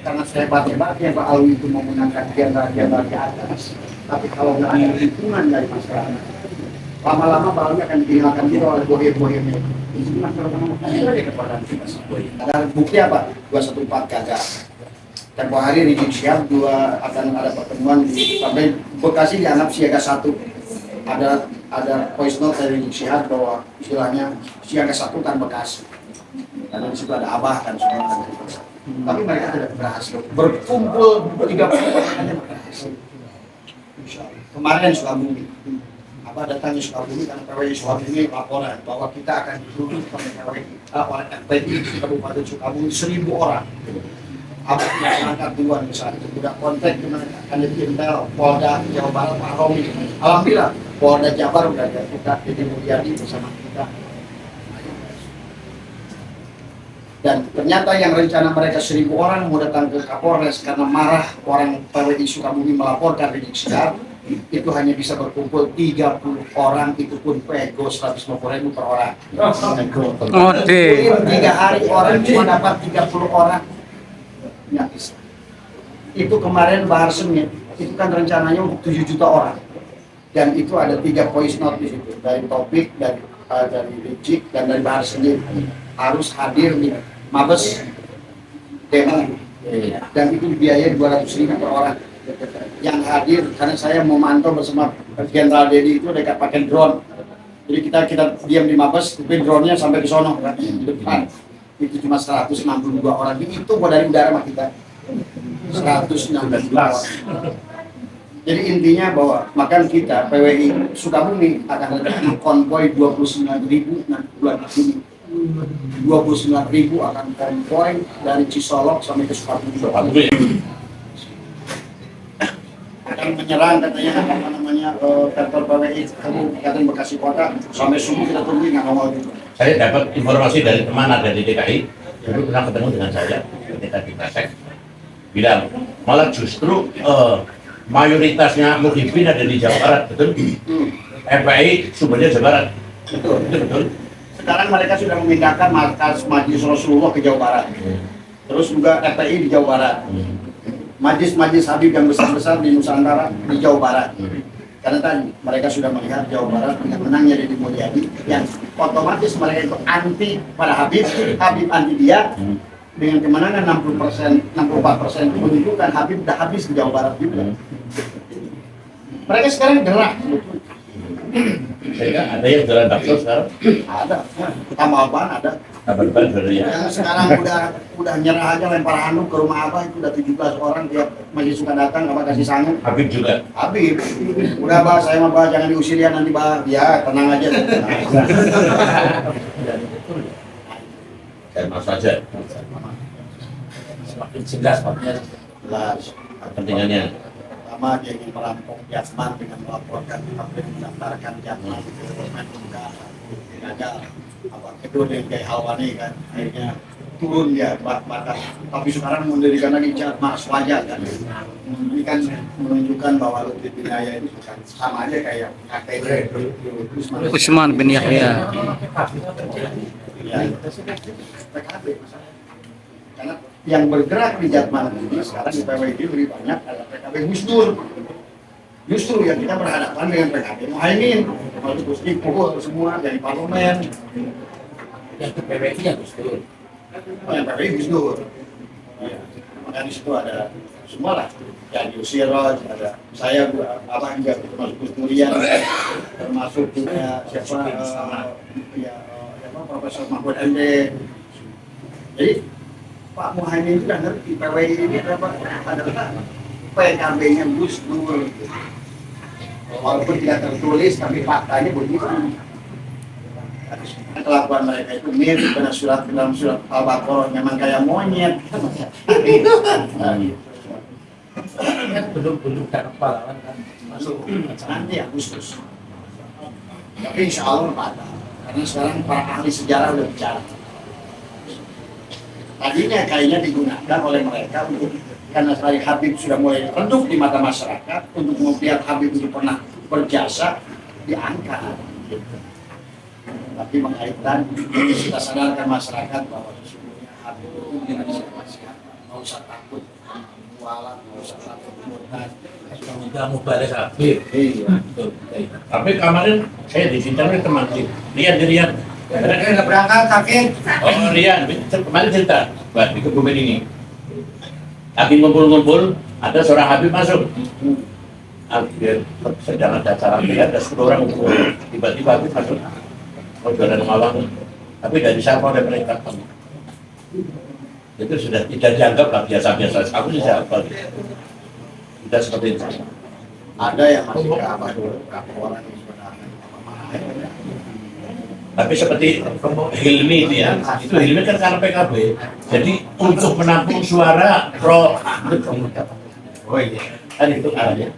karena sehebat-hebatnya Pak Alwi itu memenangkan jenderal-jenderal di atas, tapi kalau nggak ada dukungan dari masyarakat, lama-lama Pak Alwi akan ditinggalkan juga oleh bohir-bohirnya. Ini masyarakat kepada kita semua. Ada bukti apa? 214 gagal. Tempoh hari Rizik Syihab akan ada pertemuan sampai Bekasi dianggap siaga 1. Ada voice note dari Rizik Syihab bahwa istilahnya siaga 1 kan Bekasi. Karena di situ ada Abah kan semua. Tapi mereka tidak berhasil. Berkumpul 30 orang hanya berhasil. Kemarin Sukabumi. Abah datang ke Sukabumi karena PWI Sukabumi laporan bahwa kita akan dituduh oleh PWI oleh FPI di Kabupaten Sukabumi 1.000 orang. Abah masyarakat duluan misalnya, sudah kontak dengan Kanit Intel, Polda Jawa Barat, Pak Romi. Alhamdulillah, Polda Jabar sudah ada kita, jadi Mulyadi bersama kita. Dan ternyata yang rencana mereka 1.000 orang mau datang ke Kapolres karena marah orang PWI Sukabumi melaporkan Rizik Syihab, itu hanya bisa berkumpul 30 orang, itu pun pego 150.000 per orang. 3 hari orang cuma dapat 30 orang. Ya, itu kemarin Bahar Semit, itu kan rencananya untuk 7 juta orang. Dan itu ada 3 voice note di situ, dari Topik, dari Rizik, dan dari Bahar Semit. Harus hadir di Mabes demo. Dan itu biaya 200.000 per orang. Yang hadir, karena saya memantau bersama Jenderal Dedi itu dekat pakai drone. Jadi kita diam di Mabes, tapi drone-nya sampai ke sono kan, di depan. Itu cuma 162 orang, itu dari udara sama kita 116 orang. Jadi intinya bahwa makan kita PWI Sukabumi akan ada konvoy 29.000 nanti bulan Juni. 29.000 akan konvoy dari Cisolok sampai ke Sukabumi. Akan menyerang katanya apa namanya kantor PWI Kabupaten Bekasi Kota sampai subuh kita tunggu nggak mau gitu. Saya dapat informasi dari teman ada di DKI, dulu pernah ketemu dengan saya ketika di Tasek, bilang malah justru mayoritasnya Muhyiddin ada di Jawa Barat, betul? FPI sumbernya Jawa Barat, betul. Sekarang mereka sudah memindahkan markas Majelis Rasulullah ke Jawa Barat, terus juga FPI di Jawa Barat, Majelis Habib yang besar-besar di Nusantara di Jawa Barat. Karena tadi mereka sudah melihat Jawa Barat dengan menangnya Deddy Mulyadi, yang otomatis mereka itu anti pada Habib anti dia, dengan kemenangan 60%, 64% menunjukkan Habib sudah habis di Jawa Barat juga. Mereka sekarang gerak. Sehingga ada yang jalan bakso sekarang? Ada, Tambal-ban ada. Tambal-ban ya. Yang sekarang udah nyerah aja lempar handuk ke rumah Abah itu udah 17 orang, dia masih suka datang, Abah kasih sangu. Habib juga? Habib, udah Bah, saya mah Bah, jangan diusir ya nanti Bah, ya tenang aja. Dan mas saja. Semakin jelas maknya jelas Kepentingannya. Pertama dia ingin merampok Jasman dengan melaporkan hampir mendaftarkan Jasman ke Menkumham, gagal. Apa kedua dengan kayak Halwani kan, akhirnya turun dia batas. Tapi sekarang mendirikan lagi Mas Wajah kan. Ini kan menunjukkan bahwa Lutfi bin Yahya itu bukan sama aja kayak KTP Usman bin Yahya. Ya, PKB. Karena yang bergerak di Jatman ini sekarang di PWI lebih banyak ada PKB Gusdur. Justru yang kita berhadapan dengan PKB Muhaimin, lalu terus dipukul semua dari parlemen. Yang ke PWI ya Gusdur. Yang PWI Gusdur. Ya, maka di situ ada semua lah. Ya Yusiroj, ada saya, abang juga termasuk Gus Durian, termasuk juga siapa Profesor Mahfud MD. Jadi Pak Muhaimin itu sudah ngerti PWI ini adalah PKB-nya Gus Dur. Walaupun tidak tertulis, tapi faktanya begitu. Kelakuan mereka itu mirip dengan surat dalam surat Al-Baqarah, memang kayak monyet. Belum kan pahlawan kan masuk nanti Agustus. Tapi insya Allah patah. Karena sekarang para ahli sejarah sudah bicara. Tadinya kayaknya digunakan oleh mereka untuk, karena sekali Habib sudah mulai redup di mata masyarakat, untuk melihat Habib itu pernah berjasa, diangkat. Gitu. Tapi mengaitkan, kita sadarkan masyarakat bahwa sesungguhnya Habib itu menjadi siapa-siapa, nggak usah takut. Walat, Kamu balik Habib. iya. Tapi kemarin saya di sini teman sih. Rian. Mereka nggak berangkat sakit. Oh Rian, kemarin cerita, buat di kebumen ini. Lagi ngumpul-ngumpul, ada seorang Habib masuk. Habib sedang ada acara dia, ada 10 orang ngumpul. Tiba-tiba Habib masuk. Oh, jualan ngawang. Tapi dari siapa oleh mereka? Itu sudah tidak dianggap lah biasa-biasa. Aku sih siapa? Tidak seperti itu. Ada yang masih kabar orang yang sebenarnya. Tapi seperti Hilmi itu ya, itu Hilmi kan karena PKB. Jadi untuk menampung suara pro, Oh iya. kan itu arahnya.